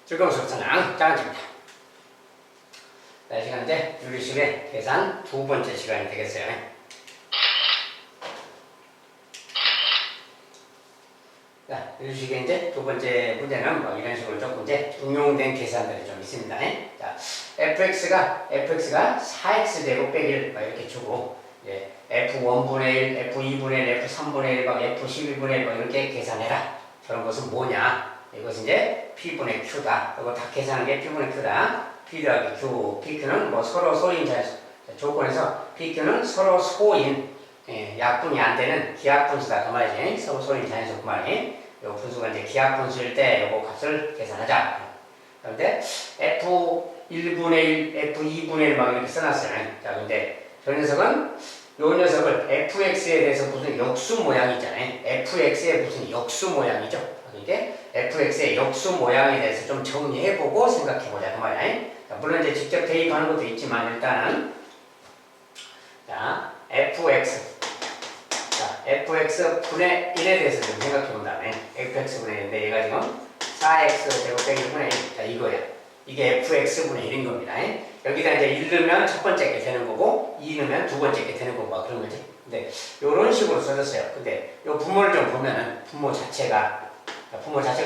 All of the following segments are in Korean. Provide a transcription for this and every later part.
즐거운 수업사랑 장한지입니다. 이 시간 이제 유리식의 계산 두 번째 시간이 되겠어요. 자, 유리식의 이제 두 번째 문제는 뭐 이런 식으로 조금 이제 응용된 계산들이 좀 있습니다. 자, fx가 4x 제곱 빼기 1 이렇게 주고, 이제 f1분의 1, f2분의 1, f3분의 1, f12분의 1 이렇게 계산해라. 저런 것은 뭐냐? 이것은 이제 P분의 Q다. 이거 다 계산한 게 P분의 Q다. P 더하기 Q. PQ는 뭐 서로 소인 조건에서 PQ는 서로 소인, 약분이 안 되는 기하분수다. 그 말이지. 서로 소인 자연수 그 말이. 요 분수가 이제 기하분수일 때 요거 값을 계산하자. 그런데 F1분의 1, F2분의 1 막 이렇게 써놨어요. 자, 근데 저 녀석은 요 녀석을 fx에 대해서 무슨 역수 모양이 있잖아요. fx의 무슨 역수 모양이죠. 이게 fx의 역수 모양에 대해서 좀 정리해보고 생각해보자 그 말이야. 물론 이제 직접 대입하는 것도 있지만 일단은 자 fx 분의 1에 대해서 좀 생각해본 다음에 fx 분의 1인데 얘가 지금 4x 제곱 빼기 분의 1. 자 이거야. 이게 fx 분의 1인 겁니다. 여기다 이제 1 넣으면 첫 번째 게 되는 거고 2 넣으면 두 번째 게 되는 거고 막 그런 거지. 근데 요런 식으로 써졌어요. 근데 요 부모를 좀 보면은 부모 자체가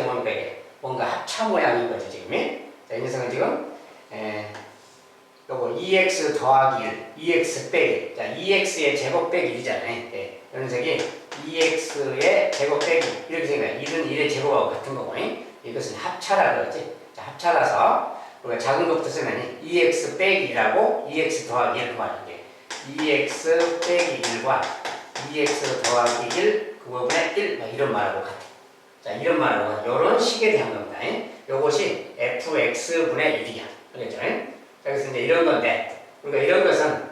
뭡니까 이게 뭔가 합차 모양인 거죠 지금이. 자, 이 녀석은 지금 요거 2x 더하기 1, 2x 빼기. 자, 2x의 제곱 빼기 1이잖아요. 이 녀석이 2x의 제곱 빼기 이렇게 생각해요. 1은 1의 제곱하고 같은 거고 이것은 합차라 그러지. 자, 합차라서 우리가 작은 것부터 쓰면 2x 빼기 1하고 2x 더하기 1 그 말이에요. 2x 빼기 1과 2x 더하기 1 그거분의 1 이런 말하고 같아. 자, 이런 말로 이런 식에 대한 겁니다. 요것이 fx분의 1이야. 알겠죠? 자, 그래서 이제 이런 건데, 우리가 이런 것은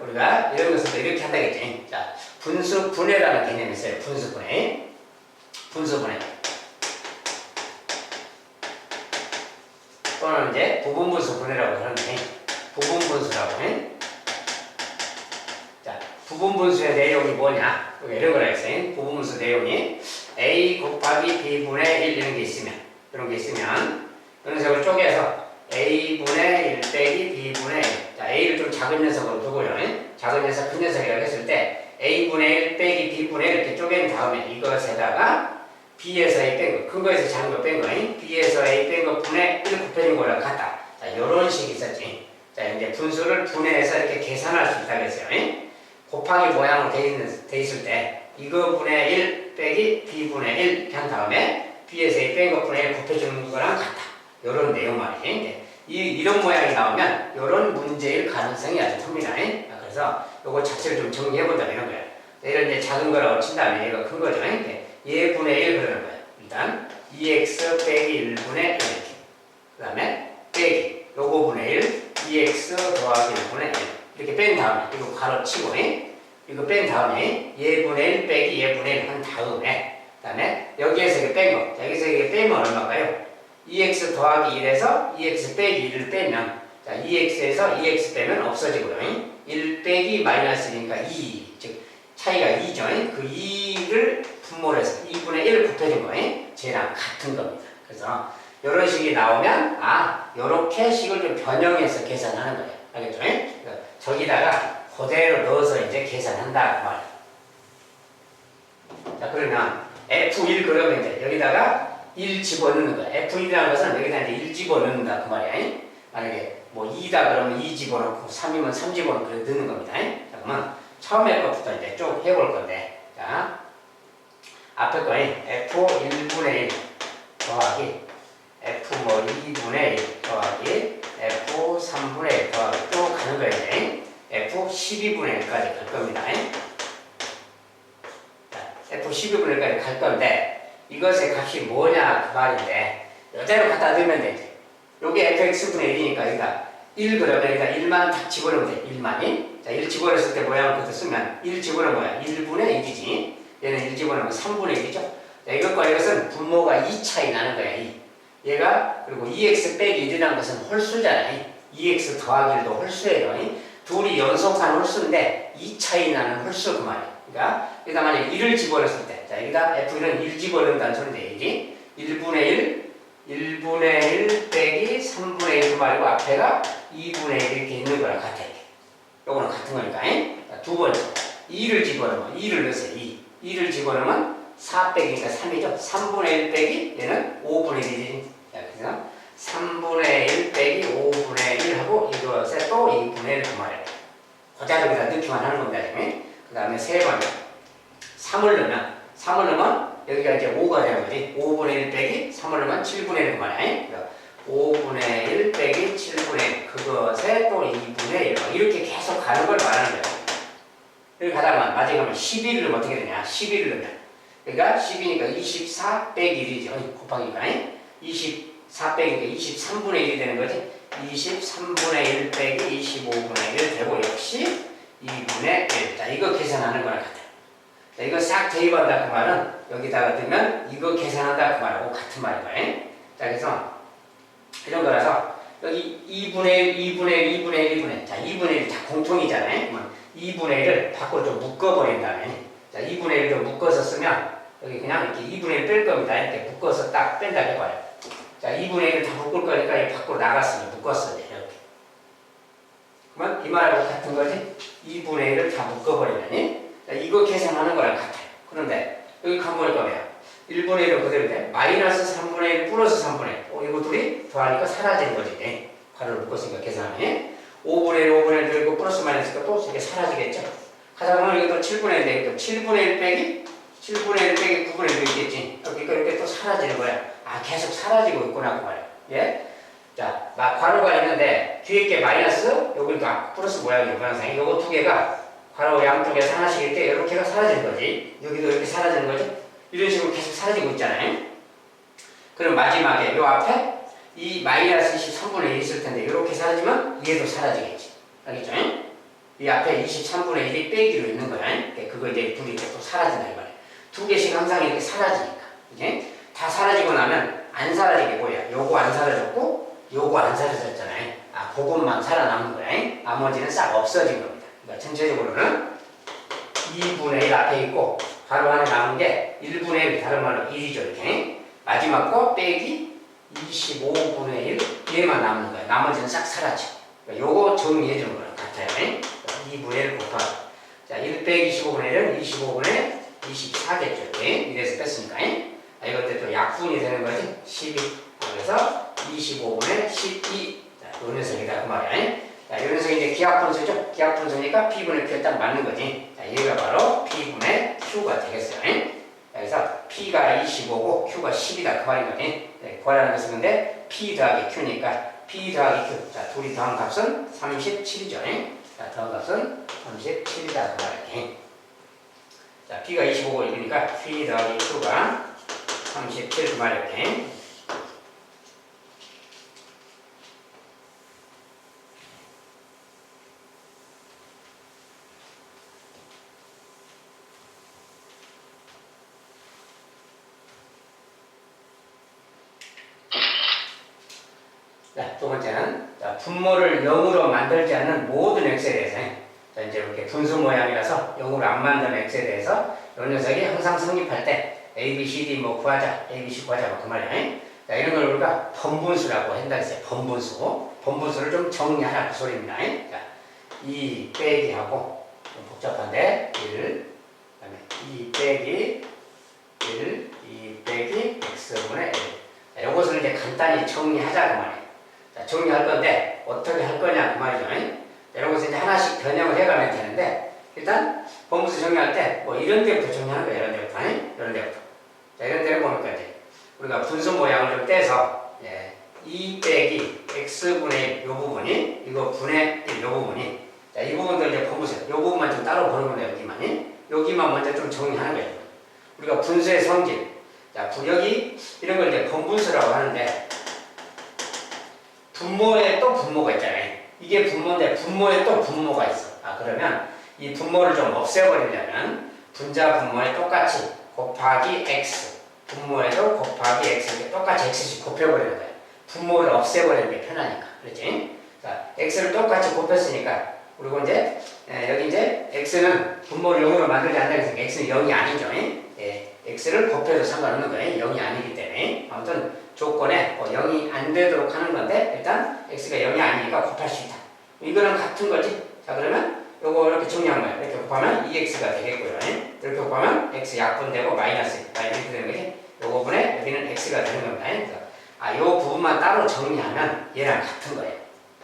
이렇게 한다겠지. 자, 분수분해라는 개념이 있어요. 분수분해. 또는 이제 부분분수분해라고 하는데, 부분분수라고 해. 자, 부분분수의 내용이 뭐냐? 이런 거라 했어요. 부분분수 내용이 a 곱하기 b분의 1 이런 게 있으면 이런 녀석을 쪼개서 a분의 1 빼기 b분의 1. 자, a를 좀 작은 녀석으로 두고요. 작은 녀석, 큰 녀석이라고 했을 때 a분의 1 빼기 b분의 1 이렇게 쪼갠 다음에 이것에다가 b에서 a 뺀 거, 큰 거에서 작은 거 뺀 거, b에서 a 뺀 거 분의 1 곱해진 거랑 같다. 자, 요런 식이 있었지. 자, 이제 분수를 분해해서 이렇게 계산할 수 있다고 했어요. 곱하기 모양으로 돼 있을 때 이거 분의 1 빼기 b분의 1 이렇게 한 다음에 b에서 a 뺀 것 분의 1 곱해주는 거랑 같다. 요런 내용 말이에요. 이런 모양이 나오면 요런 문제일 가능성이 아주 큽니다. 그래서 요거 자체를 좀 정리해본다 이런 거야. 이런 이제 작은 거라고 친 다음에 얘가 큰 거죠. 얘 분의 1 그러는 거야. 일단 2x 빼기 1분의 1 이렇게. 그 다음에 빼기 요거 분의 1 2x 더하기 1분의 1 이렇게 뺀 다음에 이거 바로 치고 이거 뺀 다음에 얘분의 1 빼기 얘분의 1 한 다음에 그 다음에 여기에서 이게 뺀 거. 자, 여기서 이게 빼면 얼마일까요? 2x 더하기 1에서 2x 빼기 1을 빼면 자 2x에서 2x 빼면 없어지고요. 1 빼기 마이너스니까 2. 즉 차이가 2죠. 그 2를 분모를 해서 2분의 1을 곱해준 거예요. 쟤랑 같은 겁니다. 그래서 이런 식이 나오면 요렇게 식을 좀 변형해서 계산하는 거예요. 알겠죠? 그러니까 저기다가 그대로 넣어서 이제 계산한다 그 말이에요. 자, 그러면 F1 그러면 이제 여기다가 1 집어넣는 거야. F1이라는 것은 여기다 이제 1 집어넣는다 그 말이야. 만약에 뭐 2다 그러면 2 집어넣고 3이면 3 집어넣고 그렇게 넣는 겁니다. 자, 그러면 처음에 것부터 이제 쭉 해볼 건데, 자, 앞에 거에 F1분의 1 더하기 F2분의 1 더하기 F3분의 1 더하기 쭉 가는 거예요. F12분의 1까지 갈 겁니다. 자, F12분의 1까지 갈 건데 이것의 값이 뭐냐 그 말인데 이대로 갖다 넣으면 되지. 요게 fx분의 1이니까 여기다 1 그러면 여기다 1만 딱 집어넣으면 돼. 1만이. 자, 1 집어넣었을 때 모양을 그것도 쓰면 1 집어넣은 거야. 1분의 1이지. 얘는 1 집어넣으면 3분의 1이죠. 자, 이것과 이것은 분모가 2 차이 나는 거야. 2. 얘가 그리고 2x 빼기 1이라는 것은 홀수잖아요. 2x 더하기 1도 홀수예요. 둘이 연속한 홀수인데 2 차이 나는 홀수 그 말이에요. 그러니까 여기다 만약에 1을 집어넣었을 때 자, 여기다 F1은 1 집어넣는다는 소리인데 1이 1분의 1 1분의 1 빼기 3분의 1 말고 앞에가 2분의 1 이렇게 있는 거랑 같아. 요거는 같은 거니까. 두 번째 2를 집어넣으면 2를 넣으세요. 2를 집어넣으면 4 빼기니까 3이죠. 3분의 1 빼기 얘는 5분의 1이지. 그래서 3분의 1 빼기 5분의 1 하고 이것에 또 2분의 1 그 말이에요. 그 자리에다 넣기만 하는 겁니다. 그 다음에 세 번째 3을 넣으면 여기가 이제 5가 되는 거지. 5분의 1 빼기 3을 넣으면 7분의 1 그 말이야. 5분의 1 빼기 7분의 1 그것에 또 2분의 1 이렇게 계속 가는 걸 말하는 거야. 이렇게 가다가 마지막에 11을 넣으면 어떻게 되냐. 11을 넣으면 그러니까 10이니까 24 빼기 1이죠. 곱하기니까 24 빼기 23분의 1이 되는 거지. 23분의 1 빼기 25분의 1 되고 역시 2분의 1. 자, 이거 계산하는 거랑 같아요. 자, 이거 싹 대입한다 그 말은 여기다가 넣으면 이거 계산한다 그 말하고 같은 말인 거예요. 자, 그래서 이런 거라서 여기 2분의 1, 2분의 1, 2분의 1, 2분의 1. 자, 2분의 1 다 공통이잖아요. 그러면 2분의 1을 밖으로 좀 묶어버린 다음에 자, 2분의 1을 묶어서 쓰면 여기 그냥 이렇게 2분의 1 뺄 겁니다. 이렇게 묶어서 딱 뺀다 해봐요. 자, 2분의 1을 다 묶을 거니까 이 밖으로 나갔으니 묶었어요. 이렇게. 그러면 이 말하고 같은 거지? 2분의 1을 다 묶어버리면 자, 이거 계산하는 거랑 같아요. 그런데 여기 가보니까 뭐야? 1분의 1은 그대로 돼. 마이너스 3분의 1 플러스 3분의 1. 이거 둘이 더하니까 사라지는 거지. 가로를 묶었으니까 계산하면 5분의 1, 5분의 1 들고 플러스 마이너스가 또 이렇게 사라지겠죠? 하다 보면 이것도 7분의 1 되겠죠. 7분의 1 빼기 7분의 1 빼기 9분의 1도 있겠지. 그러니까 이렇게 또 사라지는 거야. 아, 계속 사라지고 있구나 그 말이야. 예? 자, 괄호가 있는데 뒤에 게 마이너스, 여기도 플러스 모양이에요. 모양상이. 요거 두 개가 괄호 양쪽에서 하나씩 때 이렇게가 사라지는 거지. 여기도 이렇게 사라지는 거지. 이런 식으로 계속 사라지고 있잖아요. 그럼 마지막에 요 앞에 이 마이너스 23분의 1 있을 텐데 이렇게 사라지면 얘도 사라지겠지. 알겠죠? 이 앞에 23분의 1이 빼기로 있는 거야. 그거 이제 둘이 또 사라진다 이 말이야. 두 개씩 항상 이렇게 사라지니까. 이제 다 사라지고 나면 안 사라지게 뭐야? 요거 안 사라졌고 요거 안 사라졌잖아요. 아, 그것만 살아남는 거야. 나머지는 싹 없어진 겁니다. 그러니까 전체적으로는 2분의 1 앞에 있고 바로 안에 남은 게 1분의 1, 다른 말로 1이죠. 이렇게. 마지막 거 빼기 25분의 1 얘만 남는 거야. 나머지는 싹 사라져. 그러니까 요거 정리해 주는 거랑 같아요. 2분의 1 곱하기 자, 1 빼기 25분의 1은 25분의 24겠죠. 이래서 뺐으니까. 이것도 또 약분이 되는 거지. 12. 그래서 25분의 12. 자, 요 녀석이다. 그 말이야. 자, 요 녀석이 이제 기하분수죠. 기하분수니까 P분의 Q에 딱 맞는 거지. 자, 얘가 바로 P분의 Q가 되겠어요. 그래서 P가 25고 Q가 10이다. 그 말인 거지. 구하라는 것은 근데 P 더하기 Q니까 P 더하기 Q. 자, 둘이 더한 값은 37이죠. 자, 더한 값은 37이다. 그 말이야. 자, P가 25고 이러니까 P 더하기 Q가 37 그 말이야. 자, 두 번째는 자, 분모를 0으로 만들지 않는 모든 x에 대해서 자, 이제 이렇게 분수 모양이라서 0으로 안 만드는 x에 대해서 이 녀석이 항상 성립할 때 a, b, c, d 뭐 구하자, a, b, c 구하자 뭐 그 말이야. 자, 이런 걸 우리가 번분수라고 한다 했어요. 번분수. 번분수를 좀 정리하라 그 소리입니다. 자, 2 빼기 하고 좀 복잡한데 1 그다음에 2 빼기 1, 2 빼기 x분의 1. 자, 요것을 이제 간단히 정리하자 그 말이에요. 자, 정리할 건데 어떻게 할 거냐 그 말이죠. 이런 것을 이제 하나씩 변형을 해가면 되는데 일단 번분수 정리할 때 뭐 이런 데부터 정리하는 거예요. 이런 데부터. 이런 데부터. 자, 이런 데를 보니까 이제 우리가 분수 모양을 좀 떼서 2 빼기 x분의 1 요 부분이 이거 분의 1 요 부분이 자, 이 부분도 이제 번분수 요 부분만 좀 따로 보는 거예요. 여기만 먼저 좀 정리하는 거예요. 우리가 분수의 성질 자, 여기 이런 걸 이제 번분수라고 하는데 분모에 또 분모가 있잖아요. 이게 분모인데 분모에 또 분모가 있어. 아, 그러면 이 분모를 좀 없애버리려면 분자 분모에 똑같이 곱하기 x 분모에도 곱하기 x 이렇게 똑같이 x씩 곱해버리는 거예요. 분모를 없애버리는 게 편하니까. 그렇지? 자, x를 똑같이 곱했으니까 그리고 이제 여기 이제 x는 분모를 0으로 만들지 않는다고 해서 x는 0이 아니죠. x를 곱해도 상관없는 거예요. 0이 아니기 때문에. 아무튼 조건에 0이 안 되도록 하는 건데 일단 x가 0이 아니니까 곱할 수 있다. 이거랑 같은 거지. 자 그러면 요거 이렇게 정리한 거야. 이렇게 곱하면 2x가 되겠고요. 이렇게 곱하면 x 약분되고 마이너스 이렇게 되는 거지. 요 부분에 여기는 x가 되는 겁니다. 그래서 요 부분만 따로 정리하면 얘랑 같은 거예요.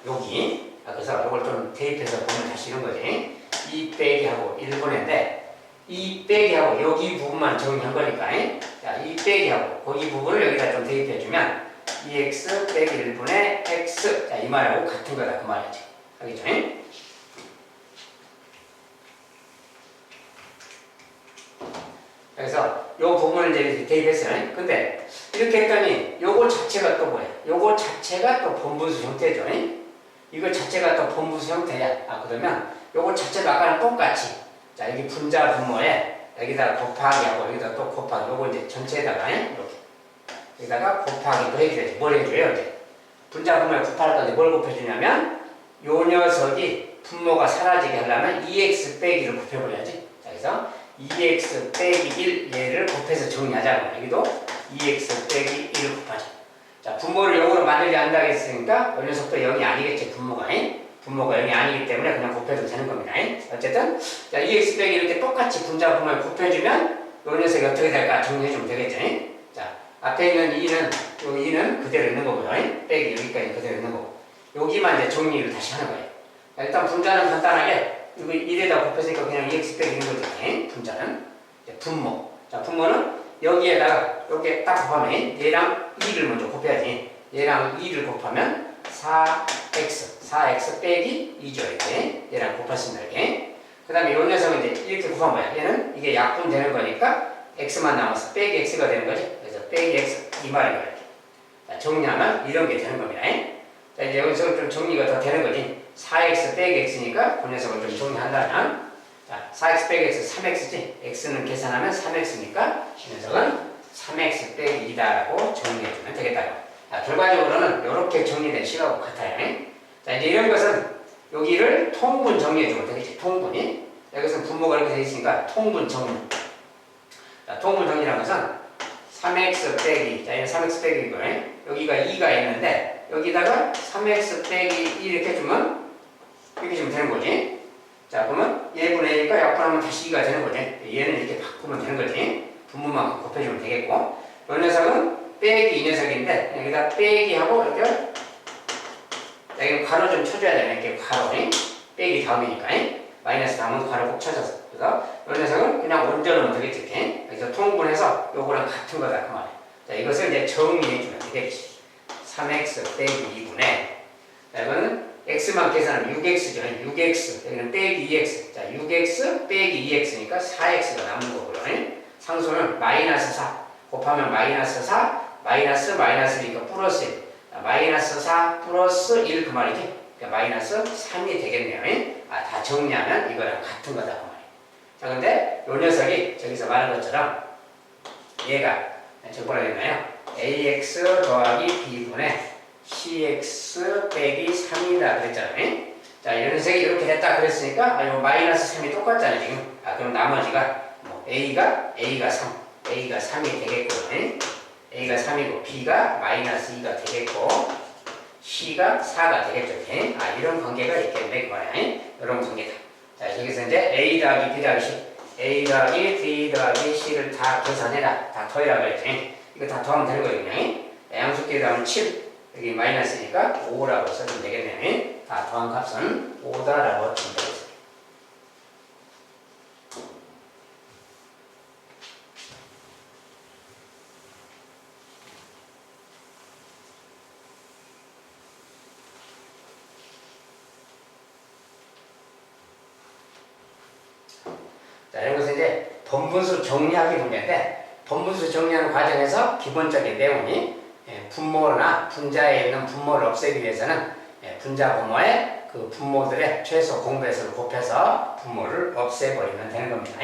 여기. 그래서 요걸 좀 대입해서 보면 다시 이런 거지. 2 빼기 하고 1분인데 2 빼기 하고 여기 부분만 정리한 거니까. 자, 2 빼기 하고 거기 부분을 여기다 좀 대입해주면 2x 빼기 1분의 x. 자, 이 말하고 같은 거다. 그 말이지. 알겠죠? 그래서 요 부분을 이제 대입했어요. 근데 이렇게 했더니 요거 자체가 또 뭐야? 요거 자체가 또 본분수 형태죠. 이거 자체가 또 본분수 형태야. 그러면 요거 자체도 아까랑 똑같이 자 여기 분자 분모에 여기다가 곱하기 하고 여기다 또 곱하기 요거 이제 전체에다가 이렇게 여기다가 곱하기도 해줘야지. 뭘 해줘요? 이제 분자 분모에 곱할 건데 뭘 곱해주냐면 요 녀석이 분모가 사라지게 하려면 2x 빼기를 곱해버려야지. 자 그래서 2x 빼기 1 얘를 곱해서 정리하자고. 여기도 2x 빼기 1을 곱하자. 자 분모를 0으로 만들지 않는다고 했으니까 이 녀석도 0이 아니겠지. 분모가 0이 아니기 때문에 그냥 곱해도 되는 겁니다. 어쨌든 자 2x 빼기 이렇게 똑같이 분자 분모에 곱해주면 이 녀석이 어떻게 될까 정리해주면 되겠죠. 자 앞에 있는 2는 요 2는 그대로 있는 거고요. 빼기 여기까지 그대로 있는 거고 여기만 이제 정리를 다시 하는 거예요. 자, 일단 분자는 간단하게 이거 1에다 곱했으니까 그냥 2x 빼기 있는 거죠. 분자는 이제 분모. 자 분모는 여기에다가 여기에 딱 곱하면 얘랑 2를 먼저 곱해야지. 얘랑 2를 곱하면 4x 빼기 2죠. 이렇게 얘랑 곱했습니다. 이렇게. 그 다음에 이 녀석은 이제 이렇게 곱하면 뭐야? 얘는 이게 약분 되는 거니까 x만 남아서 빼기 x가 되는 거지. 그래서 빼기 x 이 말이에요. 이렇게. 자, 정리하면 이런 게 되는 겁니다. 자 이제 여기서 좀 정리가 더 되는 거지. 4x 빼기 x니까 그 녀석을 좀 정리한다면 자 4x 빼기 x 3x지. x는 계산하면 3x니까 이 녀석은 3x 빼기 2다라고 정리해주면 되겠다. 자, 결과적으로는 이렇게 정리된 식하고 같아요. 자 이제 이런 것은 여기를 통분 정리해주면 되겠지. 통분이 여기서 분모가 이렇게 되어 있으니까 통분 정리. 자, 통분 정리라는 것은 3x 빼기 자 얘는 3x 빼기고 여기가 2가 있는데 여기다가 3x 빼기 2 이렇게 해주면 이렇게 주면 되는 거지. 자 그러면 얘분의 A니까 약분하면 다시 2가 되는 거지. 얘는 이렇게 바꾸면 되는 거지. 분모만큼 곱해주면 되겠고 이 녀석은 빼기 이 녀석인데 여기다 빼기하고 이렇게 여기 가로 좀 쳐줘야 되네. 이렇게 가로 빼기 다음이니까 마이너스 다음은 가로 꼭 쳐줘서 그래서 이 녀석은 그냥 얹어놓으면 되겠지. 이렇게. 그래서 통분해서 요거랑 같은 거다 그 말이야. 자 이것을 이제 정리해주면 되겠지. 3x 빼기 2분의 자 이거는 x만 계산하면 6x죠. 6x 여기는 빼기 2x 자 6x 빼기 2x니까 4x가 남는 거고요. 상수는 마이너스 4 곱하면 마이너스 4 마이너스니까 플러스 1 마이너스 4 플러스 1 그 말이지. 그러니까 마이너스 3이 되겠네요. 다 정리하면 이거랑 같은 거다 그 말이에요. 자 근데 요 녀석이 저기서 말한 것처럼 얘가 저기 뭐라 했나요? ax 더하기 b분의 cx 빼기 3이다 그랬잖아요. 자 이 녀석이 이렇게 됐다 그랬으니까 요 마이너스 3이 똑같잖아요 지금. 그럼 나머지가 뭐 a가 3이 되겠고요. a가 3이고 b가 마이너스 2가 되겠고 c가 4가 되겠죠. 이런 관계가 있겠네 그 말이야. 이런 관계다. 자 여기서 이제 a 더하기 b 더하기 c a 더하기 b 더하기 c를 다 계산해라. 다 더해라 그랬지. 이거 다 더하면 되는 거예요 그냥. 양수끼리 더하면 7 여기 마이너스니까 5라고 써주면 되겠네. 다 더한 값은 5다라고 치면 되겠습니다. 자, 이런 것은 이제 번분수 정리하기 문제인데 번분수 정리하는 과정에서 기본적인 내용이 분모나 분자에 있는 분모를 없애기 위해서는 분자 분모에 그 분모들의 최소 공배수를 곱해서 분모를 없애버리면 되는 겁니다.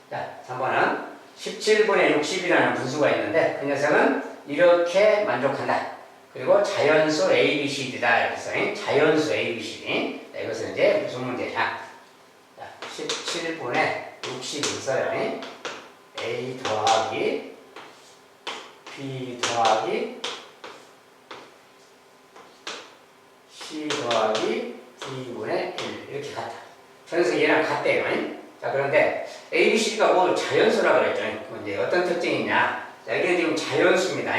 자, 3번은 17분의 60이라는 분수가 있는데 그 녀석은 이렇게 만족한다. 그리고 자연수 ABCD다. 그래서 자연수 ABCD. 자, 이것은 이제 무슨 문제냐? 17분의 60이 있어요. A 더하기 B 더하기 C 더하기 D분의 1 이렇게 같다. 그래서 얘랑 같대요. 자, 그런데 A, B, C가 모두 자연수라고 그랬죠. 이제 어떤 특징이 있냐? 자, 여기는 지금 자연수입니다.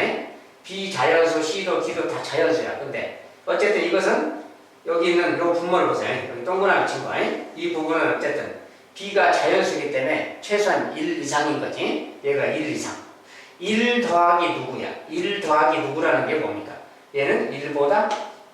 비자연수, C도 D도 다 자연수야. 근데 어쨌든 이것은 여기 있는 요 분모를 보세요. 여기 동그라미 친 거. 이 부분은 어쨌든 B가 자연수이기 때문에 최소한 1 이상인 거지. 얘가 1 이상. 1 더하기 누구야? 1 더하기 누구라는 게 뭡니까? 얘는 1보다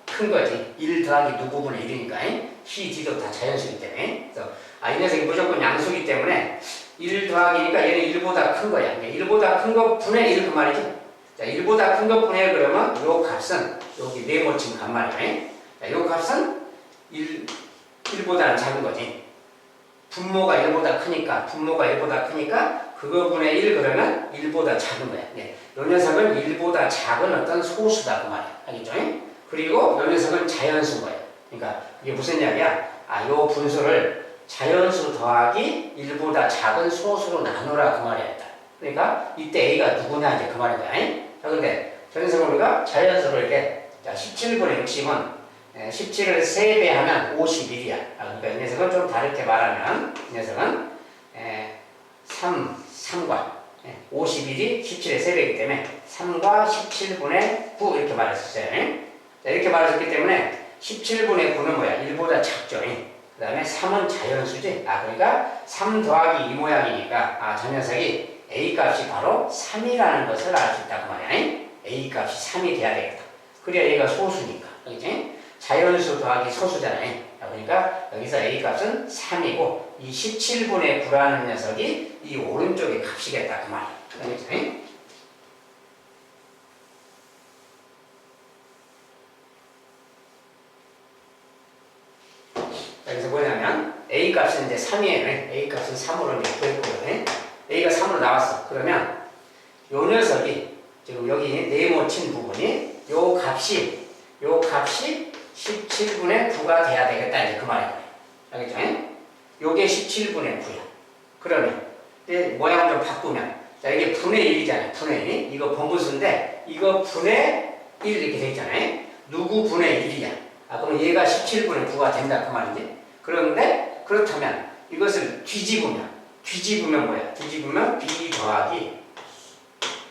큰 거지. 1 더하기 누구분의 1이니까. C, D도 다 자연수이기 때문에. 그래서 이 녀석이 무조건 양수이기 때문에 1 더하기니까 얘는 1보다 큰 거야. 1보다 큰 거 분의 1 그 말이지. 자, 1보다 큰 거 분의 1 그러면 요 값은 여기 네모친 값 말이야. 자, 요 값은 1보다는 작은 거지. 분모가 1보다 크니까 그거 분의 1 그러면 1보다 작은 거야. 요 녀석은 1보다 작은 어떤 소수다 그 말이야. 알겠죠? 그리고 요 녀석은 자연수인 거야. 그러니까 이게 무슨 이야기야? 요 분수를 자연수 더하기 1보다 작은 소수로 나누라 그 말이야. 그러니까 이때 A가 누구냐 이제 그 말인 거야. 자, 근데 저 녀석은 우리가 자연수로 이렇게 17분의 60은 17을 3배 하면 51이야. 그러니까 이 녀석은 좀 다르게 말하면 이 녀석은 3과 51이 17의 3배이기 때문에 3과 17분의 9 이렇게 말했었어요. 자, 이렇게 말했었기 때문에 17분의 9는 뭐야? 1보다 작죠. 그 다음에 3은 자연수지. 그러니까 3 더하기 이 모양이니까 저 녀석이 A 값이 바로 3이라는 것을 알 수 있다 그 말이야. A 값이 3이 돼야 되겠다. 그래야 얘가 소수니까. 그렇지? 자연수 더하기 소수잖아요. 그러니까 여기서 A 값은 3이고 이 17분의 9라는 녀석이 이 오른쪽의 값이겠다 그 말이야. 그렇지? 여기서 뭐냐면 A 값은 이제 3이에요. A 값은 3으로 이제 구했고요. A가 3으로 나왔어. 그러면 요 녀석이 지금 여기 네모 친 부분이 요 값이 17분의 9가 돼야 되겠다 이제 그 말이에요. 알겠죠? 요게 17분의 9야. 그러면 모양을 좀 바꾸면 자 이게 분의 1이잖아요. 분의 1. 이거 번분수인데 이거 분의 1 이렇게 돼 있잖아요. 누구 분의 1이야. 그럼 얘가 17분의 9가 된다 그 말인데. 그런데 그렇다면 이것을 뒤집으면 뭐야? 뒤집으면 B 더하기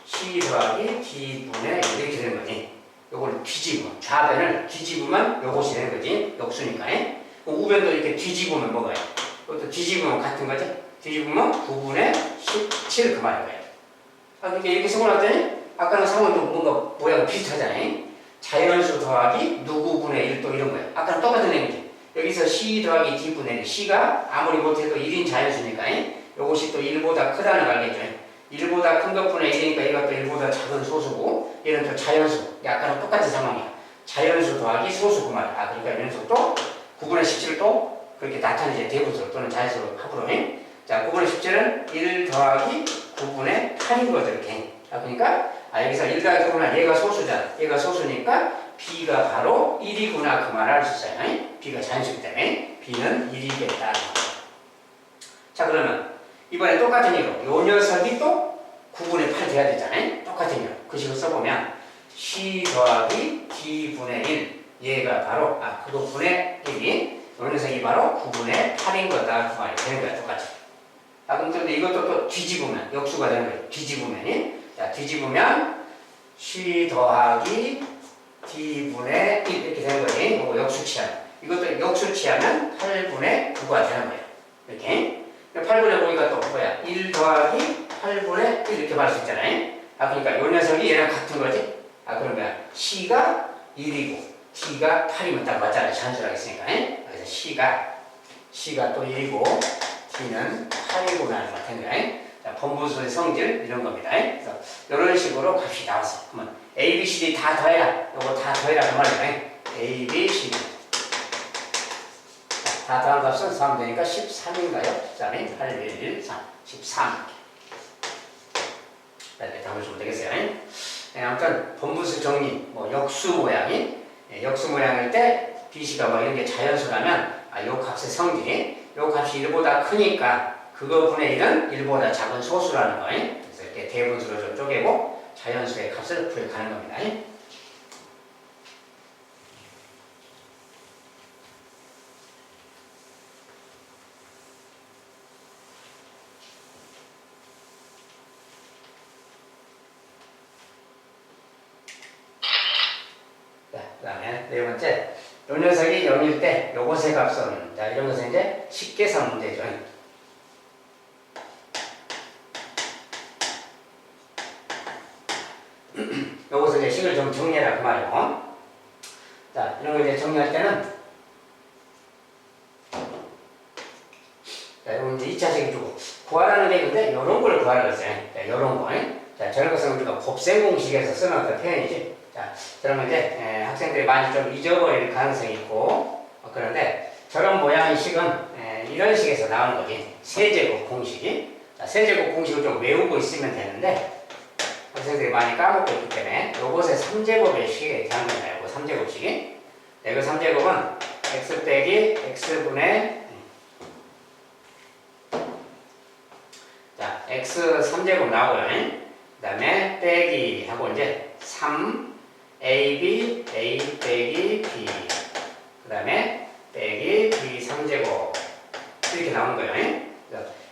C 더하기 D분의 이렇게 되는 거지. 요걸 뒤집으면 좌변을 뒤집으면 요것이 되는 거지. 역수니까. 우변도 이렇게 뒤집으면 뭐가요? 이것도 뒤집으면 같은 거지. 뒤집으면 9분의 17 그 말인 거예요. 그러니까 이렇게 적어놨더니 아까는 상황이 좀 뭔가 모양이 비슷하잖아요. 자연수 더하기 누구분의 1 또 이런 거예요. 아까랑 똑같은 내용이지. 여기서 C 더하기 D분의 1. C가 아무리 못해도 1인 자연수니까 요것이 또 1보다 크다는 걸 알겠죠. 1보다 큰 것분의 1이니까 얘가 또 1보다 작은 소수고 얘는 또 자연수. 아까랑 똑같은 상황이야. 자연수 더하기 소수 그 말이야. 그러니까 이 녀석도 9분의 17을 또 그렇게 나타내지 대분수로 또는 자연수로 합으로. 자, 9분의 17은 1 더하기 9분의 8인 거죠. 이렇게. 그러니까 여기서 1 더하기 9분의 얘가 소수잖아. 얘가 소수니까 B가 바로 1이구나 그 말을 알 수 있어요. B가 자연수이기 때문에 B는 1이겠다. 자, 그러면 이번에 똑같은 이유로 요 녀석이 또 9분의 8 돼야 되잖아요. 똑같은 이유. 그 식으로 써보면 C 더하기 D분의 1 얘가 바로 그거 분의 1이 요 녀석이 바로 9분의 8인 거다 그 말이 되는 거야. 똑같이. 그럼 또 이것도 또 뒤집으면 역수가 되는 거예요. 뒤집으면 C 더하기 D분의 1 이렇게 되는 거지. 이거 역수치하면 이것도 역수치하면 8분의 9가 되는 거예요. 이렇게 8분의 9니까 또 뭐야? 1 더하기 8분의 1 이렇게 말할 수 있잖아요. 그러니까 요 녀석이 얘랑 같은 거지. 그러면 C가 1이고 D가 8이면 딱 맞잖아요. 잔수라고 했으니까. 그래서 C가 또 1이고 D는 8이고 나는 같은 거야. 자, 번분수의 성질 이런 겁니다. 그래서 이런 식으로 값이 나왔어. 그러면 A, B, C, D 다 더해라. 요거 다 더해라 그 말이야. A, B, C, D 다 더한 값은 3 되니까 13인가요? 13이 8, 1, 1, 3, 13 이렇게 담으시면 되겠어요. 아무튼 번분수 정리, 역수 모양이 역수 모양일 때 BC가 이런 게 자연수라면 요 값의 성질이 요 값이 1보다 크니까 그거 분의 1은 1보다 작은 소수라는 거예요. 그래서 이렇게 대분수로 좀 쪼개고 자연수의 값을 구해가는 겁니다. 그 다음에 네 번째, 요 녀석이 0일 때 요것의 값은, 자, 이런 것은 이제 식계산 문제죠. 요것을 이제 식을 좀 정리해라 그 말이고. 자, 이런 거 이제 정리할 때는, 자, 요건 이제 2차식이 주고 구하라는 게 있는데 요런 걸 구하라고 했어요. 자, 요런 거. 자, 저런 것은 우리가 곱셈 공식에서 쓰는 어떤 표현이지. 자, 그러면 이제 학생들이 많이 좀 잊어버릴 가능성이 있고, 그런데 저런 모양의 식은 이런 식에서 나오는 거지. 세제곱 공식이. 자, 세제곱 공식을 좀 외우고 있으면 되는데 학생들이 많이 까먹고 있기 때문에 요것의 3제곱의 식에 대한 건 알고, 3제곱식이. 이거 3제곱은 x 빼기 x분의, 자, x 3제곱 나오고요. 그 다음에 빼기 하고 이제 3ab a 빼기 b, 그 다음에 빼기 b 3제곱 이렇게 나오는 거예요.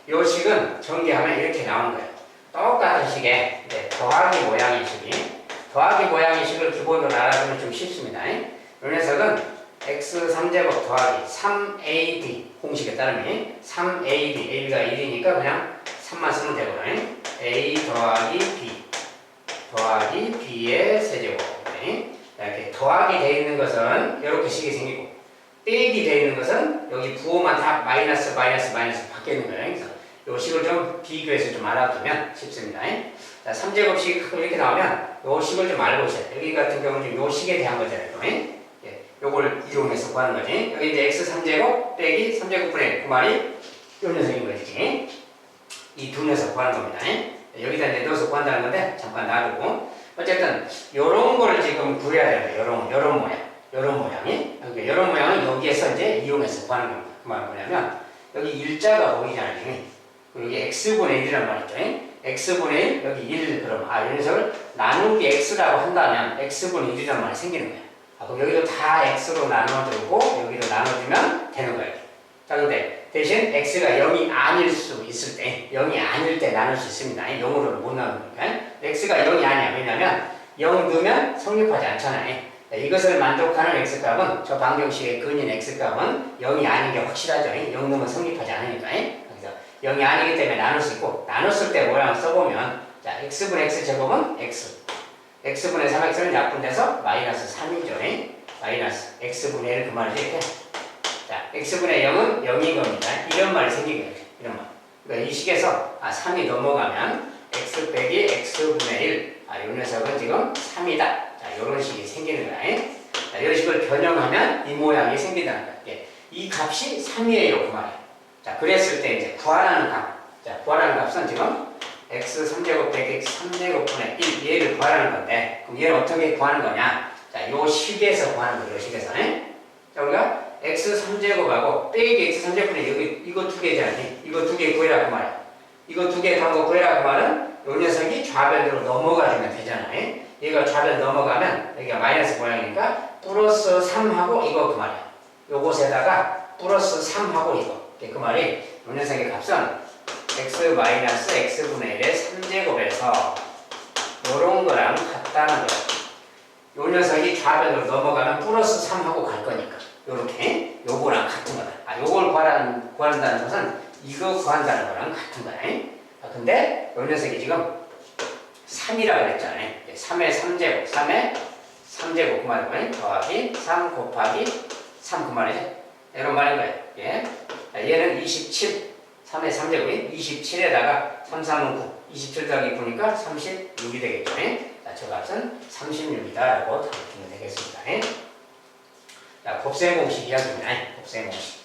이 식은 전개하면 이렇게 나오는 거예요. 똑같은 식에 더하기 모양의 식이, 더하기 모양의 식을 기본으로 알아두면 좀 쉽습니다. 이 녀석은 x 3제곱 더하기 3ab 공식에 따르면 3ab, ab가 1이니까 그냥 3만 쓰면 되거든요. a 더하기 b 더하기 b의 세제곱. 이렇게 더하기 되어 있는 것은 이렇게 식이 생기고, 빼기 되어 있는 것은 여기 부호만 다 마이너스 바뀌어 있는 거예요. 그래서 이 식을 좀 비교해서 좀 알아두면 쉽습니다. 자, 3제곱식 이렇게 나오면 이 식을 좀 알고 있어요. 여기 같은 경우는 이 식에 대한 거잖아요. 요걸 이용해서 구하는 거지. 여기 이제 x 3제곱 빼기 3제곱분의 그 말이 요 녀석인 거지. 이 두 녀석 구하는 겁니다. 여기다 이제 넣어서 구한다는 건데 잠깐 놔두고, 어쨌든 요런 거를 지금 구해야 되는데, 요런 모양이, 그러니까 요런 모양은 여기에서 이제 이용해서 구하는 겁니다. 그 말은 뭐냐면 여기 일자가 보이잖아요. 여기 x분의 1이란 말이죠. x분의 1, 여기 1, 그럼 이 녀석을 나누기 x라고 한다면 x분의 1이란 말이 생기는 거예요. 그럼 여기도 다 x로 나눠주고 여기도 나눠주면 되는 거예요. 자, 근데 대신 x가 0이 아닐 수 있을 때, 0이 아닐 때 나눌 수 있습니다. 0으로는 못 나누니까. x가 0이 아니야. 왜냐면 0 넣으면 성립하지 않잖아요. 이것을 만족하는 x값은, 저 방정식의 근인 x값은 0이 아닌 게 확실하죠. 0 넣으면 성립하지 않으니까. 그래서 0이 아니기 때문에 나눌 수 있고, 나눴을 때 모양을 써보면, 자, x분의 x제곱은 x, x분의 3x는 약분돼서 마이너스 3이죠. 마이너스 x분의 1 그 말이죠. 이렇게. 자, x분의 0은 0인 겁니다. 이런 말이 생기게 돼요. 이런 말. 그러니까 이 식에서 3이 넘어가면 x 빼기 x분의 1, 이 녀석은 지금 3이다. 자, 이런 식이 생기는 거야. 자, 이런 식을 변형하면 이 모양이 생긴다는 거야. 이 값이 3이에요. 그 말이에요. 자, 그랬을 때 이제 구하라는 값. 자, 구하라는 값은 지금 x 3제곱 빼기 x 3제곱분의 1, 얘를 구하라는 건데, 그럼 얘를 어떻게 구하는 거냐? 자, 요 식에서 구하는 거예요. 요 식에서. 자, 우리가 x 3제곱하고 빼기 x 3제곱분의 여기 이거 두 개잖아요. 이거 두 개 구해라 그 말이야. 이거 두 개 더한 거 구해라 그 말은 요 녀석이 좌변으로 넘어가주면 되잖아요. 얘가 좌변 넘어가면 여기가 마이너스 모양이니까 플러스 3하고 이거 그 말이야. 요것에다가 플러스 3하고 이거. 그 말이 요 녀석의 값은 x 마이너스 x분의 1의 3제곱에서 요런 거랑 같다는 거야. 요 녀석이 좌변으로 넘어가면 플러스 3하고 갈 거니까. 요렇게 요거랑 같은 거다. 요걸 구한다는 것은 이거 구한다는 거랑 같은 거야. 근데 요 녀석이 지금 3이라고 그랬잖아요. 3의 3제곱, 3의 3제곱 그 말이고, 더하기 3 곱하기 3 그 말이죠. 이런 말인 거예요. 얘는 27, 3의 3제곱이 27에다가 3, 3은 9, 27 더하기 9니까 36이 되겠죠. 자, 저 값은 36이다 라고 답해주면 되겠습니다. 자, 곱셈 공식 이야기입니다. 곱셈 공식.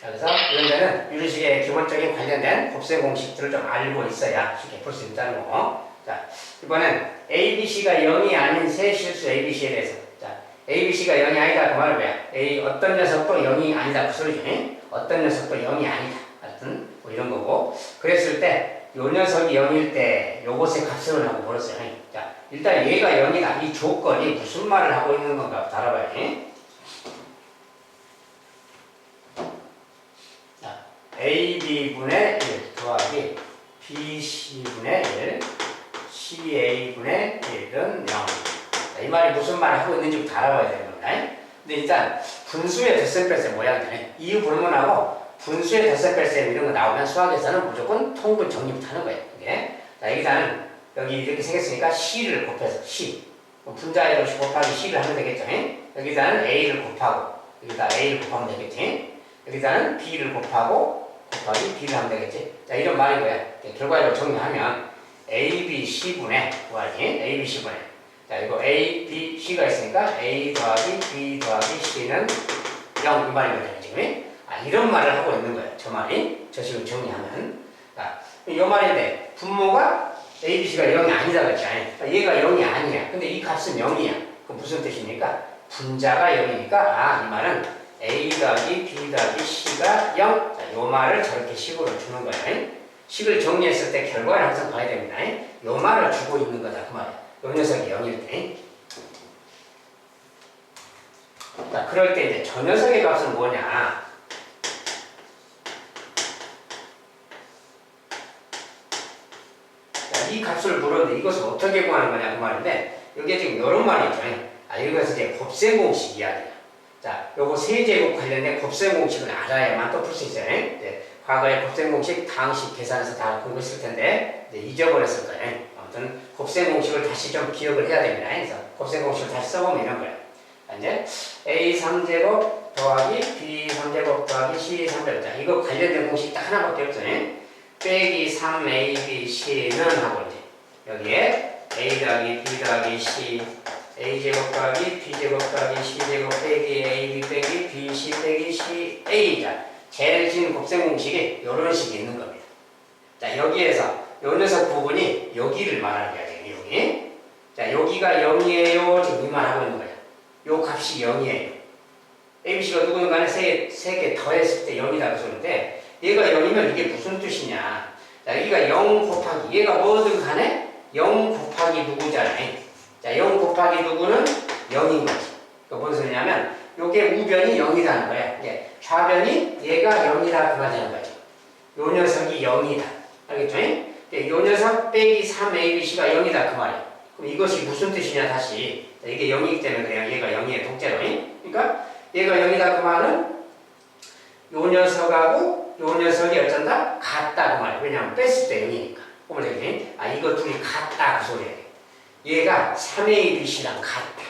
자, 그래서 이런 데는 이런 식의 기본적인 관련된 곱셈 공식들을 좀 알고 있어야 쉽게 풀 수 있다는 거. 자, 이번엔 ABC가 0이 아닌 세 실수 ABC에 대해서. 자, ABC가 0이 아니다 그 말은 뭐야? A 어떤 녀석도 0이 아니다 그 소리죠. 어떤 녀석도 0이 아니다. 하여튼 뭐 이런 거고. 그랬을 때 요 녀석이 0일 때 요것의 값을 하고 물었어요. 자, 일단 얘가 0이다. 이 조건이 무슨 말을 하고 있는 건가 알아봐야지. 자, AB분의 1 더하기 BC분의 1 CA분의 1은 0. 자, 이 말이 무슨 말을 하고 있는지 알아봐야 되는 겁니다. 근데 일단 분수의 덧셈뺄셈 모양이네. 이유 불문하고 분수의 덧셈뺄셈 이런 거 나오면 수학에서는 무조건 통분 정리부터 하는 거예요. 이게. 자, 일단은 여기 이렇게 생겼으니까 C를 곱해서 C. 분자의 도시 곱하기 C를 하면 되겠죠. 여기다는 A를 곱하고 여기다 A를 곱하면 되겠지. 여기다는 B를 곱하고 곱하기 B를 하면 되겠지. 자, 이런 말인 거야. 결과적으로 정리하면 A, B, C분의 구하기 A, B, C분의. 자, 이거 A, B, C가 있으니까 A 더하기 B 더하기 C는 0 이 말인 거죠. 지금. 이런 말을 하고 있는 거예요. 저 말이. 저 식으로 정리하면. 자, 이 말인데 분모가 A, B, C가 0이 아니다 그랬잖아요. 얘가 0이 아니야. 근데 이 값은 0이야. 그럼 무슨 뜻입니까? 분자가 0이니까 이 말은 A 더하기 B 더하기 C가 0. 자, 요 말을 저렇게 식으로 주는 거예요. 식을 정리했을 때 결과를 항상 봐야 됩니다. 요 말을 주고 있는 거다. 그 말이야. 요 녀석이 0일 때. 자, 그럴 때 이제 저 녀석의 값은 뭐냐? 이 값을 물었는데 이것을 어떻게 구하는 거냐 그 말인데 여기에 지금 이런 말이 있죠. 이것은 이제 곱셈 공식 이야기야. 자, 요거 세제곱 관련된 곱셈 공식을 알아야만 또 풀 수 있어요. 이제 과거에 곱셈 공식 당시 계산해서 다 공부했을 텐데 이제 잊어버렸을 거예요. 아무튼 곱셈 공식을 다시 좀 기억을 해야 됩니다. 그래서 곱셈 공식을 다시 써보면 이런 거예요. 이제 A 3제곱 더하기 B 3제곱 더하기 C 3제곱. 자, 이거 관련된 공식 딱 하나밖에 없죠. 빼기 3ABC는 하고 이제 여기에 A 더하기 B 더하기 C A제곱 더하기 B제곱 더하기 C제곱 빼기 AB 빼기 BC 빼기 CA. 자, 제일 긴 곱셈 공식이 이런 식이 있는 겁니다. 자, 여기에서 요 녀석 부분이 여기를 말하는 거야. 여기. 자, 여기가 0이에요. 지금 이 말하고 있는 거야. 요 값이 0이에요. ABC가 누구는 간에 세 개 더했을 때 0이다 그 소리인데 얘가 0이면 이게 무슨 뜻이냐. 자, 여기가 0 곱하기 얘가 뭐든 간에 0 곱하기 누구잖아요. 자, 0 곱하기 누구는 0인 거지. 이거 뭔 소리냐면 요게 우변이 0이라는 거야. 이게 좌변이 얘가 0이다 그 말이라는 거지. 요 녀석이 0이다. 알겠죠? 요 녀석 빼기 3ABC가 0이다 그 말이야. 그럼 이것이 무슨 뜻이냐 다시. 자, 이게 0이기 때문에 그냥 얘가 0이에요. 통째로. 그러니까 얘가 0이다 그 말은 요 녀석하고 요 녀석이 어쩐다? 같다 그 말이야. 왜냐면 뺐을 때 0이니까. 그러면 되겠니? 이거 둘이 같다 그 소리야. 얘가 3ABC랑 같다.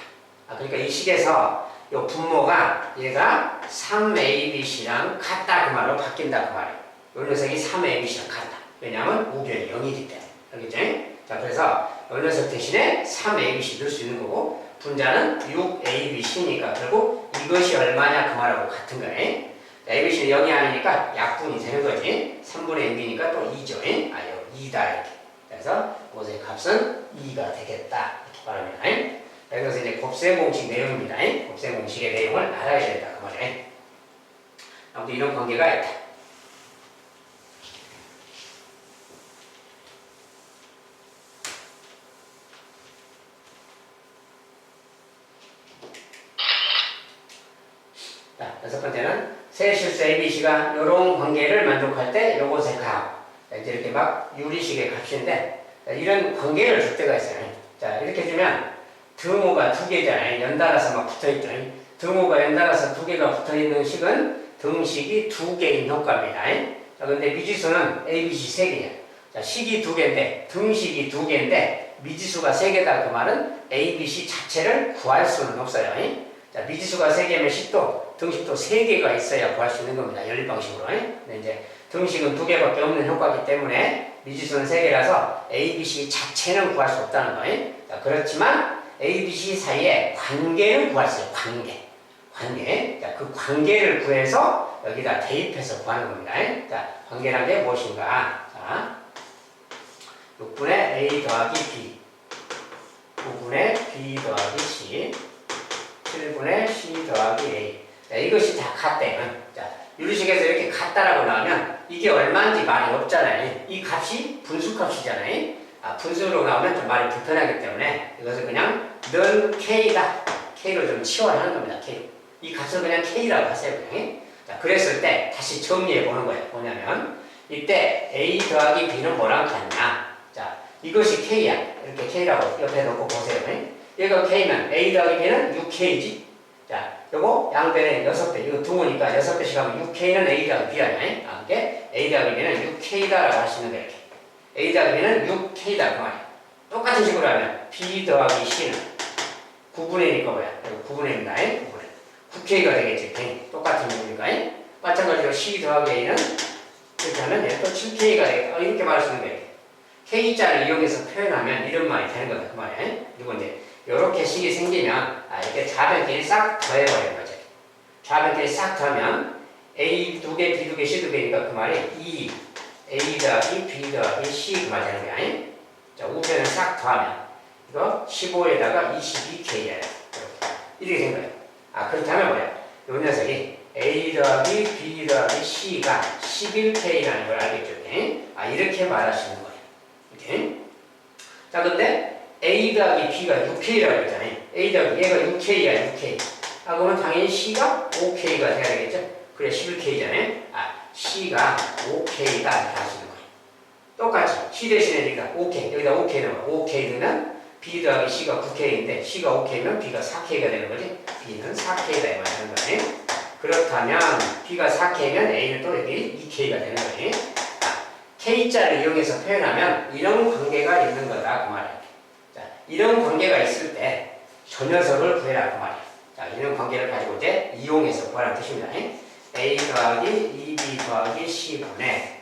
그러니까 이 식에서 요 분모가 얘가 3ABC랑 같다 그 말로 바뀐다 그 말이야. 요 녀석이 3ABC랑 같다. 왜냐면 우변이 0이기 때문에. 알겠죠? 자, 그래서 요 녀석 대신에 3ABC 넣을 수 있는 거고 분자는 6ABC니까 결국 이것이 얼마냐 그 말하고 같은 거예요. ABC는 0이 아니니까 약분이 되는 거지. 3분의 6이니까 또 2죠. 2다 이렇게. 그래서 이것의 값은 2가 되겠다 이렇게 말합니다. 그래서 이제 곱셈 공식 내용입니다. 곱셈 공식의 내용을 알아야 된다 그 말이에요. 아무튼 이런 관계가 있다. 자, 여섯 번째는 세실수 ABC가 이런 관계를 만족할 때 요것의 값. 이제 이렇게 막 유리식의 값인데 이런 관계를 줄 때가 있어요. 자, 이렇게 주면 등호가 두 개잖아요. 연달아서 막 붙어있죠. 등호가 연달아서 두 개가 붙어있는 식은 등식이 두 개인 효과입니다. 자, 근데 미지수는 ABC 세 개야. 자, 식이 두 개인데 등식이 두 개인데 미지수가 세 개다 그 말은 ABC 자체를 구할 수는 없어요. 자, 미지수가 세 개면 식도 등식도 세 개가 있어야 구할 수 있는 겁니다. 연립 방식으로. 근데 이제 등식은 두 개밖에 없는 효과이기 때문에 미지수는 세 개라서 ABC 자체는 구할 수 없다는 거예요. 자, 그렇지만 ABC 사이에 관계는 구할 수 있어요. 관계. 자, 그 관계를 구해서 여기다 대입해서 구하는 겁니다. 자, 관계란 게 무엇인가? 자, 6분의 A 더하기 B, 9분의 B 더하기 C, 7분의 C 더하기 A. 자, 이것이 다 같대. 자, 유리식에서 이렇게 같다라고 나오면 이게 얼마인지 말이 없잖아요. 이 값이 분수값이잖아요. 분수로 나오면 좀 말이 불편하기 때문에 이것을 그냥 넌 K다. K로 좀 치환하는 겁니다. K. 이 값을 그냥 K라고 하세요. 그냥. 자, 그랬을 때 다시 정리해 보는 거예요. 뭐냐면 이때 A 더하기 B는 뭐랑 같냐? 자, 이것이 K야. 이렇게 K라고 옆에 놓고 보세요. 얘가 K면 A 더하기 B는 6K지. 자, 요거 양변에 6배. 이거 등호니까 6배씩 하면 6K는 A 더하기 B 아니야? 이게 A 더하기 B는 6K다라고 하시는 거예요. A 더하기 B는 6K다. 그 말이야. 똑같은 식으로 하면 B 더하기 C는 9분의 1이니까 뭐야? 9분의 1입니다. 9K가 되겠지. K. 똑같은 거니까. 마찬가지로 C 더하기 A는 이렇게 하면 얘 또 7K가 되겠다. 이렇게 말할 수 있는 거예요. K자를 이용해서 표현하면 이런 말이 되는 거다. 그 말이야. 그리고 이제 이렇게 식이 생기면 이렇게 좌변끼리 싹 더해버리는 거죠. 좌변끼리 싹 더하면 A 2개, B 2개, C 2개니까 그 말이 2, A 더하기 B 더하기 C 그 말 되는 거야. 자, 우변을 싹 더하면 이거 15에다가 22K야. 이렇게 된 거예요. 그렇다면 뭐야? 이 녀석이 A 더하기 B 더하기 C가 11K라는 걸 알겠죠? 이렇게 말할 수 있는 거예요. 이렇게. 자, 근데 A 더하기 B가 6K라고 했잖아요. A 더하기 얘가 6K야, 6K. 그러면 당연히 C가 5K가 돼야 되겠죠? 그래, 11K잖아요. C가 5K다 이렇게 하시는 거예요. 똑같이 C 대신에 여기가 5K, 여기다 5K 넣으면 5K 넣으면 B 더하기 C가 9K인데 C가 5K면 B가 4K가 되는 거지. B는 4K다 이 말하는 거예요. 그렇다면 B가 4K면 A는 또 여기 2K가 되는 거예요. K자를 이용해서 표현하면 이런 관계가 있는 거다 그 말이에요. 자, 이런 관계가 있을 때 저 녀석을 구해라 그 말이에요. 자, 이런 관계를 가지고 이제 이용해서 구하라는 뜻입니다. A 더하기 2B 더하기 C분의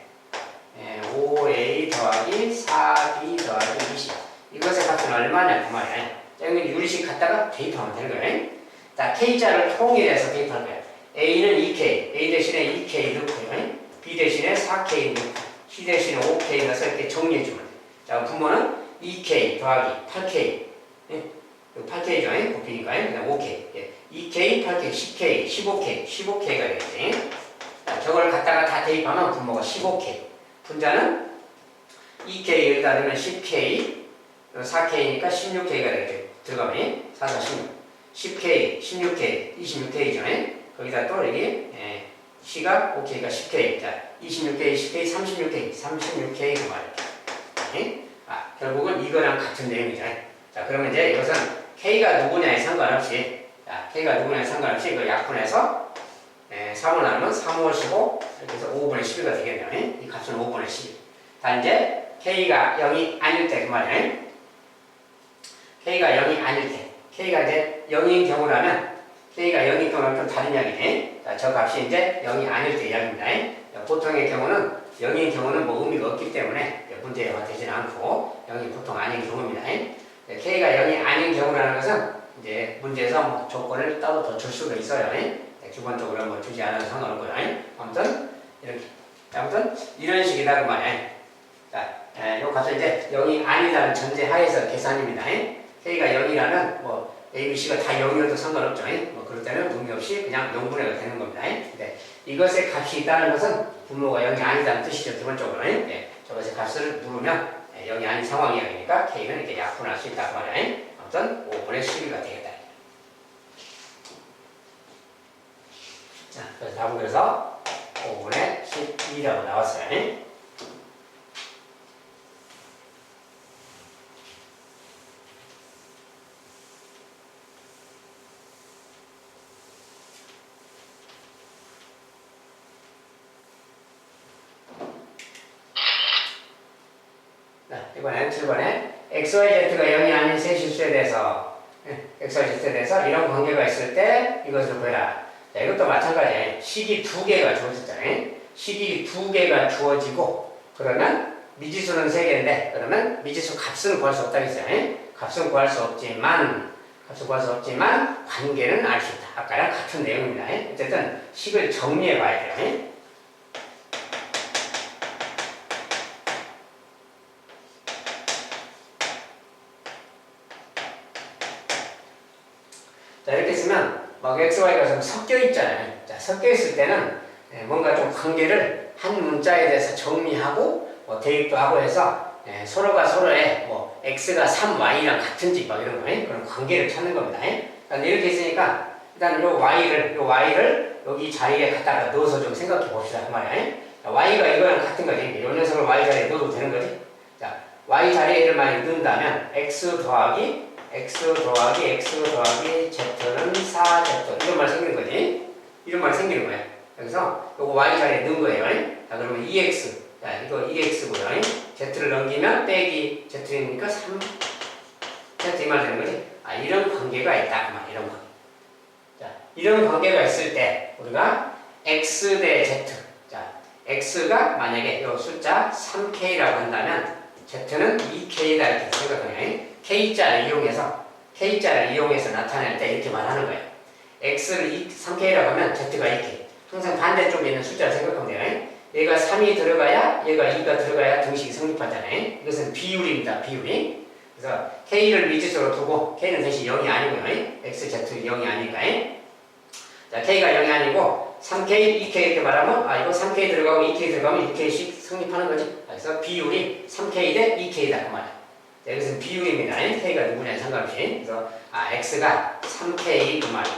5A 더하기 4B 더하기 20. 이것의 값은 얼마냐 그 말이에요. 자, 여기 유리식 갖다가 대입하면 되는 거예요. 자, K자를 통일해서 대입할 거예요. A는 2K, A 대신에 2K 넣고요. B 대신에 4K 넣고, C 대신에 5K 넣어서 이렇게 정리해주면 돼요. 자, 분모는 2K 더하기 8K. 8K죠. 곱이니까 그냥 5K. 2K, 8K, 10K, 15K, 15K가 되겠지. 자, 저걸 갖다가 다 대입하면 분모가 15K. 분자는 2K 여기다 넣으면 10K, 4K니까 16K가 되겠죠. 들어가면 4, 4, 16. 10K, 16K, 26K죠. 거기다 또 여기 C가 5K가 10K. 자, 26K, 10K, 36K, 36K 그 말이에요. 결국은 이거랑 같은 내용이죠. 자, 그러면 이제 이것은 K가 누구냐에 상관없이, 자, K가 누구냐에 상관없이 이걸 약분해서 3을 나누면 3, 5, 15 이렇게 해서 5분의 12가 되겠네요. 이 값은 5분의 12. 자, 이제 K가 0이 아닐 때 그 말이에요. K가 0이 아닐 때, K가 이제 0인 경우라면 K가 0인 경우는 좀 다른 이야기네. 자, 저 값이 이제 0이 아닐 때 이야기입니다. 보통의 경우는 0인 경우는 뭐 의미가 없기 때문에 문제가 되지는 않고 0이 보통 아닌 경우입니다. K가 0이 아닌 경우라는 것은 이제 문제에서 뭐 조건을 따로 더 줄 수도 있어요. 기본적으로 뭐 주지 않아도 상관없고요. 아무튼 이렇게, 아무튼 이런 식이다 그 말이에요. 자, 요 값은 이제 0이 아니다는 전제 하에서 계산입니다. K가 0이라면 뭐 A, B, C가 다 0이어도 상관없죠. 뭐 그럴 때는 의미 없이 그냥 0분의 1가 되는 겁니다. 근데 이것의 값이 있다는 것은 분모가 0이 아니다는 뜻이죠. 기본적으로. 저것의 값을 물으면 0이 아닌 상황이니까 K는 이렇게 약분할 수 있다 그 말이에요. 아무튼 5분의 12가 되겠다. 자, 그래서 답은 그래서 5분의 12라고 나왔어요. 이번엔 7번에 XYZ가 0이 아닌 세 실수에 대해서 XYZ에 대해서 이런 관계가 있을 때 이것을 구해라. 자, 이것도 마찬가지예요. 식이 2개가 주어졌잖아요. 식이 2개가 주어지고 그러면 미지수는 3개인데 그러면 미지수 값은 구할 수 없다겠어요. 값은 구할 수 없지만 관계는 알 수 있다. 아까랑 같은 내용입니다. 어쨌든 식을 정리해 봐야 돼요. 자, 이렇게 쓰면 막 x, y가 좀 섞여 있잖아요. 자, 섞여 있을 때는 뭔가 좀 관계를 한 문자에 대해서 정리하고 뭐 대입도 하고 해서 서로가 서로의 뭐 x가 3y랑 같은지 막 이런 거 그런 관계를 찾는 겁니다. 일단 이렇게 있으니까 일단 요 y를 여기 자리에 갖다가 넣어서 좀 생각해 봅시다. 그 말이야. 자, y가 이거랑 같은 거지. 요 녀석을 y 자리에 넣어도 되는 거지. 자, y 자리에 이를 많이 넣는다면 x 더하기 z는 4z 이런 말이 생기는 거지. 이런 말이 생기는 거야. 그래서 요거 y 자리에 넣은 거예요. 자, 그러면 2x. 자, 이거 2x고요. z를 넘기면 빼기 z니까 3z 이 말 되는 거지. 아, 이런 관계가 있다. 그 말, 이런 관계. 자, 이런 관계가 있을 때 우리가 x 대 z. 자, x가 만약에 요 숫자 3k라고 한다면 z는 2k다 이렇게 생각하면 k자를 이용해서 나타낼 때 이렇게 말하는 거예요. x를 3k라고 하면 z가 2k. 항상 반대쪽에 있는 숫자를 생각하면 돼요. 얘가 3이 들어가야 얘가 2가 들어가야 등식이 성립하잖아요. 이것은 비율입니다. 비율이. 그래서 k를 미지수로 두고 k는 대신 0이 아니고요. x, z 0이 아니니까. 자, k가 0이 아니고 3k, 2k 이렇게 말하면 아 이거 3k 들어가고 2k 들어가면 2k씩 성립하는 거지. 그래서 비율이 3k 대 2k다 그 말이야. 자, 이것은 비율입니다. k가 누구냐에 상관없이. 그래서 아 x가 3k 그 말이야.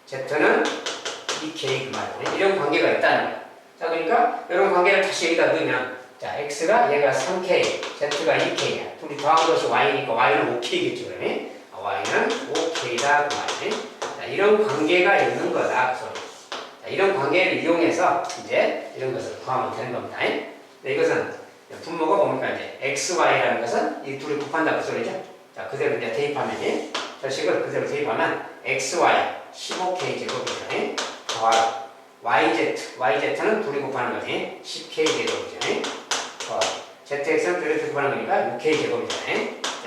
z는 2k 그 말이야. 이런 관계가 있다는 거야. 자, 그러니까 이런 관계를 다시 여기다 넣으면 자, x가 얘가 3k, z가 2k야. 둘이 더한 것이 y니까 y는 5k겠죠, 그러면? y는 5k다 그 말이야. 자, 이런 관계가 있는 거다. 자, 이런 관계를 이용해서 이제 이런 것을 구하면 되는 겁니다. 네, 이것은 분모가 뭡니까? 이제 xy라는 것은 이 둘이 곱한다 그 소리죠. 자, 그대로 이제 대입하면 절식을 그대로 대입하면 xy 15k 제곱이죠. 더하기 yz는 둘이 곱하는 거지. 10k 제곱이죠. zx는 둘이 곱하는 거니까 6k 제곱이죠. 자,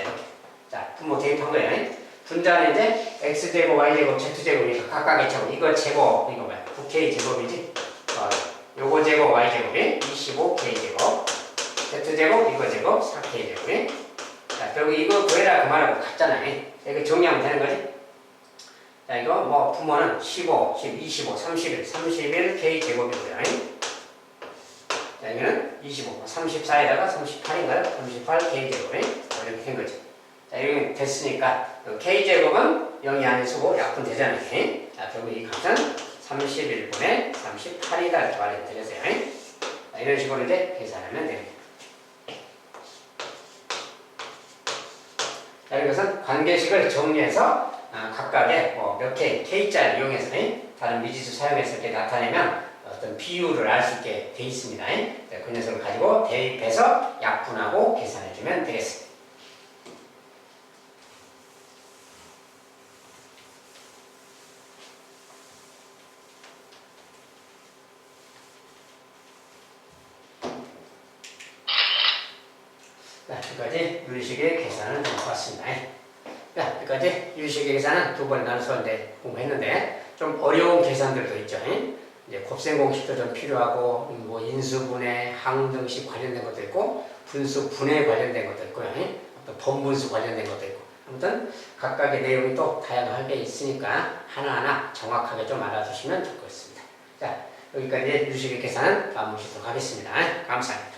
이렇게. 자, 분모 대입한 거예요. 분자는 이제 x제곱, y제곱, z제곱이니까 각각의 제곱. 이거 제곱, 이거 뭐야? 9k 제곱이지. 요거 제곱, y제곱이 25k 제곱. z제곱, 이거 제곱, 4k 제곱이. 자, 결국 이거 구해라 그 말하고 같잖아요. 이거 정리하면 되는 거지. 자, 이거 뭐 분모는 15, 10, 25, 31k 제곱이고요. 자, 이거는 25, 34에다가 38인가요? 38k 제곱이 이렇게 된 거죠. 자, 이렇게 됐으니까 k제곱은 0이 아닌 수고 약분되잖아요. 자, 결국 이 값은 31분의 38이다 이렇게 말이 되겠어요. 자, 이런 식으로 이제 계산하면 됩니다. 자, 이것은 관계식을 정리해서 각각의 뭐 몇 K, K자를 이용해서 다른 미지수 사용해서 이렇게 나타내면 어떤 비율을 알 수 있게 돼 있습니다. 그 녀석을 가지고 대입해서 약분하고 계산해주면 되겠습니다. 자, 여기까지 유리식의 계산을 좀 봤습니다. 자, 여기까지 유리식의 계산은 두 번 나눠서 공부했는데 좀 어려운 계산들도 있죠. 이제 곱셈 공식도 좀 필요하고 뭐 인수분해, 항등식 관련된 것도 있고 분수 분해 관련된 것도 있고요. 또 번분수 관련된 것도 있고 아무튼 각각의 내용이 또 다양하게 있으니까 하나하나 정확하게 좀 알아두시면 좋겠습니다. 자, 여기까지 유리식의 계산은 다음 모시도록 하겠습니다. 감사합니다.